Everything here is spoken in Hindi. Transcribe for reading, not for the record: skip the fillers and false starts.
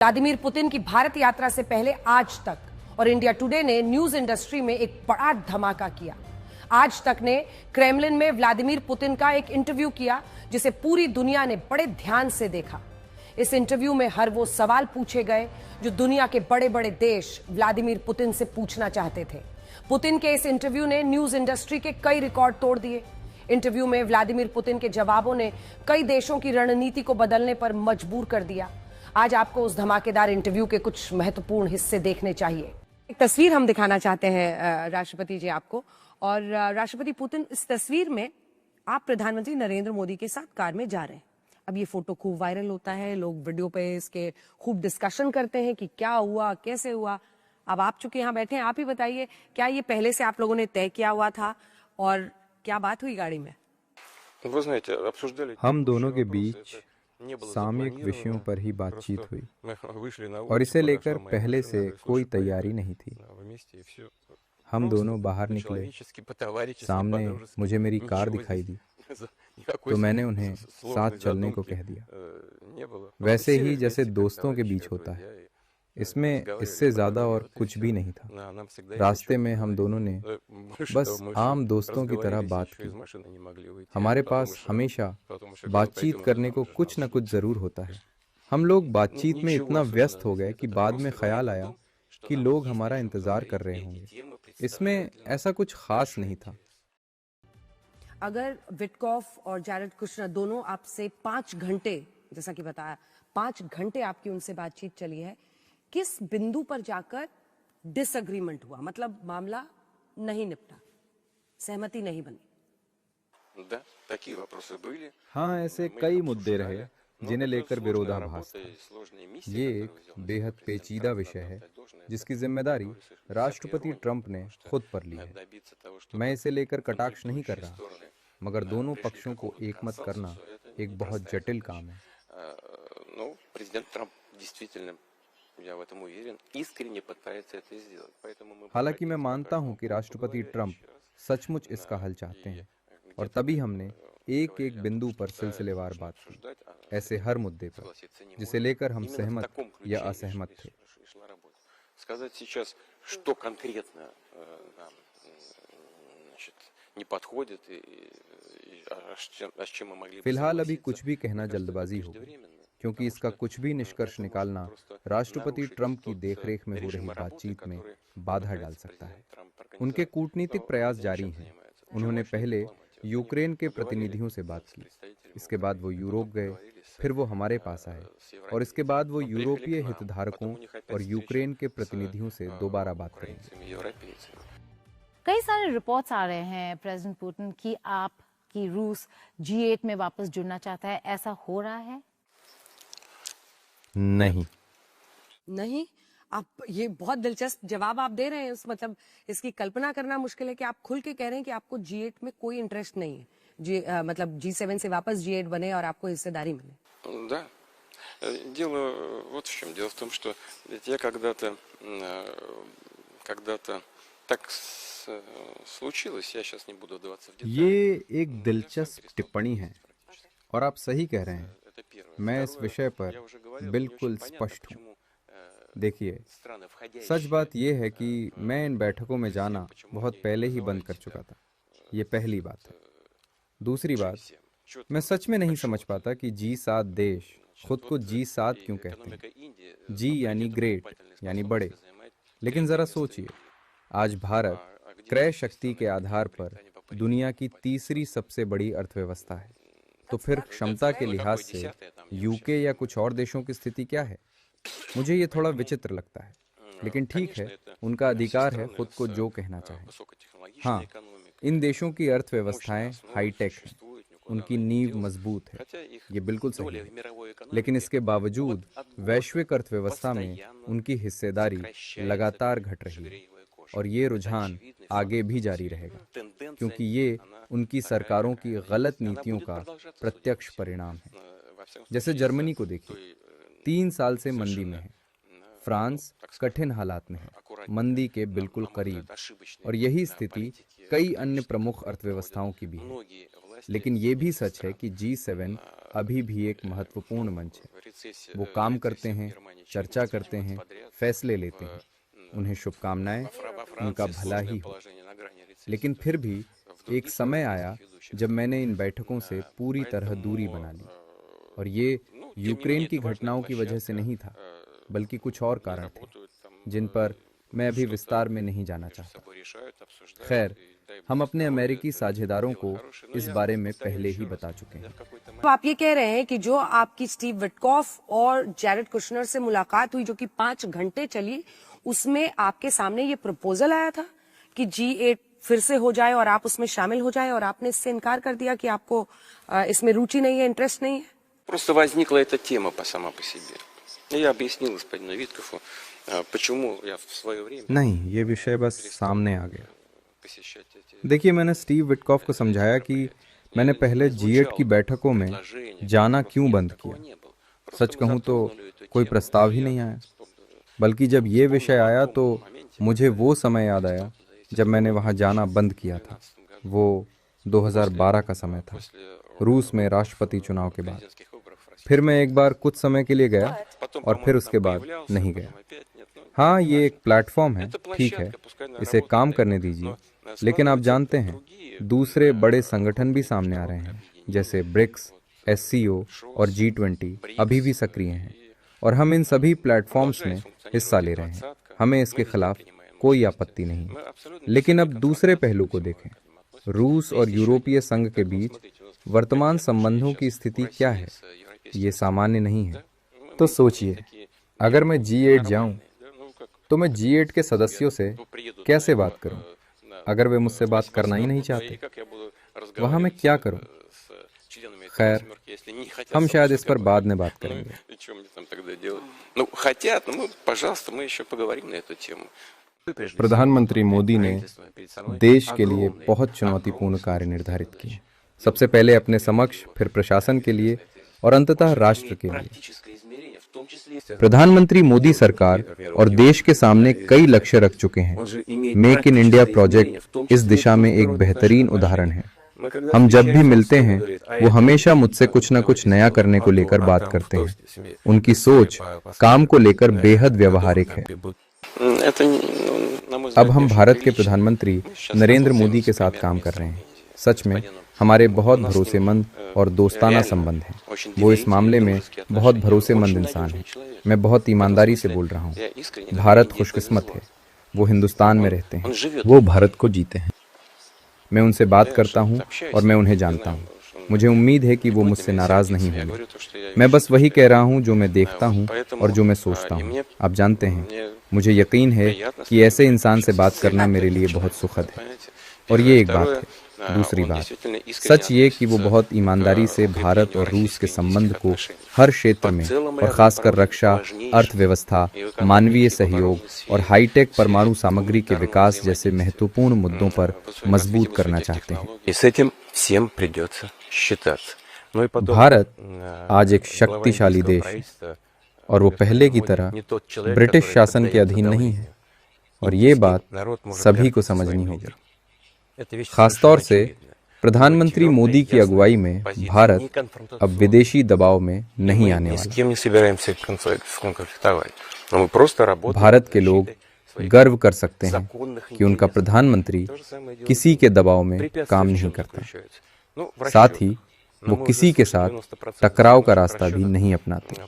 व्लादिमीर पुतिन की भारत यात्रा से पहले आज तक और इंडिया टुडे ने न्यूज इंडस्ट्री में एक बड़ा धमाका किया। आज तक ने क्रेमलिन में व्लादिमीर पुतिन का एक इंटरव्यू किया जिसे पूरी दुनिया ने बड़े ध्यान से देखा। इस इंटरव्यू में हर वो सवाल पूछे गए जो दुनिया के बड़े बड़े देश व्लादिमीर पुतिन से पूछना चाहते थे। पुतिन के इस इंटरव्यू ने न्यूज इंडस्ट्री के कई रिकॉर्ड तोड़ दिए। इंटरव्यू में व्लादिमीर पुतिन के जवाबों ने कई देशों की रणनीति को बदलने पर मजबूर कर दिया। आज आपको उस धमाकेदार इंटरव्यू के कुछ महत्वपूर्ण हिस्से देखने चाहिए। एक तस्वीर हम दिखाना चाहते हैं राष्ट्रपति जी आपको। और राष्ट्रपति पुतिन, इस तस्वीर में आप प्रधानमंत्री नरेंद्र मोदी के साथ कार में जा रहे हैं। अब ये फोटो खूब वायरल होता है, लोग वीडियो पे इसके खूब डिस्कशन करते हैं कि क्या हुआ, कैसे हुआ। अब आप चूंकि यहाँ बैठे हैं, आप ही बताइए, क्या ये पहले से आप लोगों ने तय किया हुआ था और क्या बात हुई गाड़ी में? हम दोनों के बीच सामयिक विषयों पर ही बातचीत हुई और इसे लेकर पहले से कोई तैयारी नहीं थी। हम दोनों बाहर निकले, सामने मुझे मेरी कार दिखाई दी तो मैंने उन्हें साथ चलने को कह दिया, वैसे ही जैसे दोस्तों के बीच होता है। इसमें इससे ज्यादा और कुछ भी नहीं था। रास्ते में हम दोनों ने बस आम दोस्तों की तरह बात की। हमारे पास हमेशा बातचीत करने को कुछ न कुछ जरूर होता है। हम लोग बातचीत में इतना व्यस्त हो गए कि बाद में ख्याल आया कि लोग हमारा इंतजार कर रहे होंगे। इसमें ऐसा कुछ खास नहीं था। अगर विटकॉफ और जैरेड कुशनर दोनों आपसे 5 घंटे, जैसा कि बताया, 5 घंटे आपकी उनसे बातचीत चली है, किस बिंदु पर जाकर डिसएग्रीमेंट हुआ, मतलब मामला नहीं निपटा, सहमति नहीं बनी? हाँ, ऐसे कई मुद्दे रहे जिन्हें लेकर विरोधाभास था। ये एक बेहद पेचीदा विषय है जिसकी जिम्मेदारी राष्ट्रपति ट्रंप ने खुद पर ली है। मैं इसे लेकर कटाक्ष नहीं कर रहा, मगर दोनों पक्षों को एकमत करना एक बहुत जटिल काम है। हालांकि मैं मानता हूं कि राष्ट्रपति ट्रंप सचमुच इसका हल चाहते हैं और तभी हमने एक एक बिंदु पर सिलसिलेवार बात की, ऐसे हर मुद्दे पर जिसे लेकर हम सहमत या असहमत थे। फिलहाल अभी कुछ भी कहना जल्दबाजी होगी, क्योंकि इसका कुछ भी निष्कर्ष निकालना राष्ट्रपति ट्रंप की देखरेख में हो रही बातचीत में बाधा डाल सकता है। उनके कूटनीतिक प्रयास जारी हैं। उन्होंने पहले यूक्रेन के प्रतिनिधियों से बात की, इसके बाद वो यूरोप गए, फिर वो हमारे पास आए और इसके बाद वो यूरोपीय हितधारकों और यूक्रेन के प्रतिनिधियों से दोबारा बात करेंगे। कई सारे रिपोर्ट्स आ रहे हैं प्रेसिडेंट पुतिन की रूस G8 में वापस जुड़ना चाहता है, ऐसा हो रहा है? नहीं। आप ये बहुत दिलचस्प जवाब आप दे रहे हैं। मतलब इसकी कल्पना करना मुश्किल है कि आप खुल के कह रहे हैं कि आपको G8 में कोई इंटरेस्ट नहीं है। मतलब G7 से वापस G8 बने और आपको हिस्सेदारी मिले। Да. Дело вот в чем. Дело в том, что я когда-то так случилось, я сейчас не буду вдаваться в детали. ये एक दिलचस्प टिप्पणी है और आप सही कह रहे हैं। मैं इस विषय पर बिल्कुल स्पष्ट हूँ। देखिए, सच बात यह है कि मैं इन बैठकों में जाना बहुत पहले ही बंद कर चुका था। ये पहली बात है। दूसरी बात, मैं सच में नहीं समझ पाता कि G7 देश खुद को G7 क्यों कहते हैं। G यानी ग्रेट, यानी बड़े। लेकिन जरा सोचिए, आज भारत क्रय शक्ति के आधार पर दुनिया की तीसरी सबसे बड़ी अर्थव्यवस्था है। तो फिर क्षमता के लिहाज से यूके या कुछ और देशों की स्थिति क्या है? मुझे ये थोड़ा विचित्र लगता है, लेकिन ठीक है, उनका अधिकार है खुद को जो कहना चाहे। हाँ, इन देशों की अर्थव्यवस्थाएं हाईटेक हैं, उनकी नींव मजबूत है, ये बिल्कुल सही है। लेकिन इसके बावजूद वैश्विक अर्थव्यवस्था में उनकी हिस्सेदारी लगातार घट रही है और ये रुझान आगे भी जारी रहेगा, क्योंकि ये उनकी सरकारों की गलत नीतियों का प्रत्यक्ष परिणाम है। जैसे जर्मनी को देखिए, 3 साल से मंदी में है। फ्रांस कठिन हालात में है। मंदी के बिल्कुल करीब, और यही स्थिति कई अन्य प्रमुख अर्थव्यवस्थाओं की भी है। लेकिन ये भी सच है कि G7 अभी भी एक महत्वपूर्ण मंच है। वो काम करते हैं, चर्चा करते हैं, फैसले लेते हैं। उन्हें शुभकामनाएं, उनका भला ही हो। लेकिन फिर भी एक समय आया जब मैंने इन बैठकों से पूरी तरह दूरी बना ली, और ये यूक्रेन की घटनाओं की वजह से नहीं था, बल्कि कुछ और कारण थे जिन पर मैं अभी विस्तार में नहीं जाना चाहता। खैर, हम अपने अमेरिकी साझेदारों को इस बारे में पहले ही बता चुके हैं। तो आप ये कह रहे हैं कि जो आपकी स्टीव विटकॉफ और जैरेड कुशनर से मुलाकात हुई, जो कि 5 घंटे चली, उसमें आपके सामने ये प्रपोजल आया था कि G8 फिर से हो जाए और आप उसमें शामिल हो जाए, और आपने इससे इनकार कर दिया कि आपको इसमें रुचि नहीं है, इंटरेस्ट नहीं है? Просто возникла эта тема сама по себе. Я объяснил господину Виткофу, почему я в свое время नहीं, ये विषय बस सामने आ गया। देखिए, मैंने स्टीव विटकॉफ को समझाया कि मैंने पहले G8 की बैठकों में जाना क्यों बंद किया। सच कहूं तो कोई प्रस्ताव ही नहीं आया, बल्कि जब ये विषय आया तो मुझे वो समय याद आया जब मैंने वहां जाना बंद किया था। वो 2012 का समय था, रूस में राष्ट्रपति चुनाव के बाद। फिर मैं एक बार कुछ समय के लिए गया और फिर उसके बाद नहीं गया। हाँ, ये एक प्लेटफॉर्म है, ठीक है, इसे काम करने दीजिए, लेकिन आप जानते हैं दूसरे बड़े संगठन भी सामने आ रहे हैं, जैसे ब्रिक्स, SCO और G20 अभी भी सक्रिय हैं, और हम इन सभी प्लेटफॉर्म्स में हिस्सा ले रहे हैं। हमें इसके खिलाफ कोई आपत्ति नहीं, लेकिन अब दूसरे पहलू को देखें। रूस और यूरोपीय संघ के बीच वर्तमान संबंधों की स्थिति क्या है? ये सामान्य नहीं है। तो सोचिए, अगर मैं G8 जाऊं तो मैं G8 के सदस्यों से कैसे बात करूं? अगर वे मुझसे बात करना ही नहीं चाहते, वहां मैं क्या करूं? खैर, हम शायद इस पर बाद में बात करेंगे। प्रधानमंत्री मोदी ने देश के लिए बहुत चुनौतीपूर्ण कार्य निर्धारित किए। सबसे पहले अपने समक्ष, फिर प्रशासन के लिए, और अंततः राष्ट्र के लिए। प्रधानमंत्री मोदी सरकार और देश के सामने कई लक्ष्य रख चुके हैं। मेक इन इंडिया प्रोजेक्ट इस दिशा में एक बेहतरीन उदाहरण है। हम जब भी मिलते हैं, वो हमेशा मुझसे कुछ न कुछ नया करने को लेकर बात करते हैं। उनकी सोच काम को लेकर बेहद व्यवहारिक है। अब हम भारत के प्रधानमंत्री नरेंद्र मोदी के साथ काम कर रहे हैं। सच में हमारे बहुत भरोसेमंद और दोस्ताना संबंध हैं। वो इस मामले में बहुत भरोसेमंद इंसान है। मैं बहुत ईमानदारी से बोल रहा हूँ। भारत खुशकिस्मत है, वो हिंदुस्तान में रहते हैं, वो भारत को जीते हैं। मैं उनसे बात करता हूँ और मैं उन्हें जानता हूँ। मुझे उम्मीद है कि वो मुझसे नाराज नहीं होंगे। मैं बस वही कह रहा हूँ जो मैं देखता हूँ और जो मैं सोचता हूँ। आप जानते हैं, मुझे यकीन है कि ऐसे इंसान से बात करना मेरे लिए बहुत सुखद है। और ये एक बात है। दूसरी बात, सच ये कि वो बहुत ईमानदारी से भारत और रूस के संबंध को हर क्षेत्र में, और खासकर रक्षा, अर्थव्यवस्था, मानवीय सहयोग और हाईटेक परमाणु सामग्री के विकास जैसे महत्वपूर्ण मुद्दों पर मजबूत करना चाहते हैं। भारत आज एक शक्तिशाली देश है, और वो पहले की तरह ब्रिटिश शासन के अधीन नहीं है, और ये बात सभी को समझनी होगी। खासतौर से प्रधानमंत्री मोदी की अगुवाई में भारत अब विदेशी दबाव में नहीं आने वाला। भारत के लोग गर्व कर सकते हैं कि उनका प्रधानमंत्री किसी के दबाव में काम नहीं करता। साथ ही वो किसी के साथ टकराव का रास्ता भी नहीं अपनाते।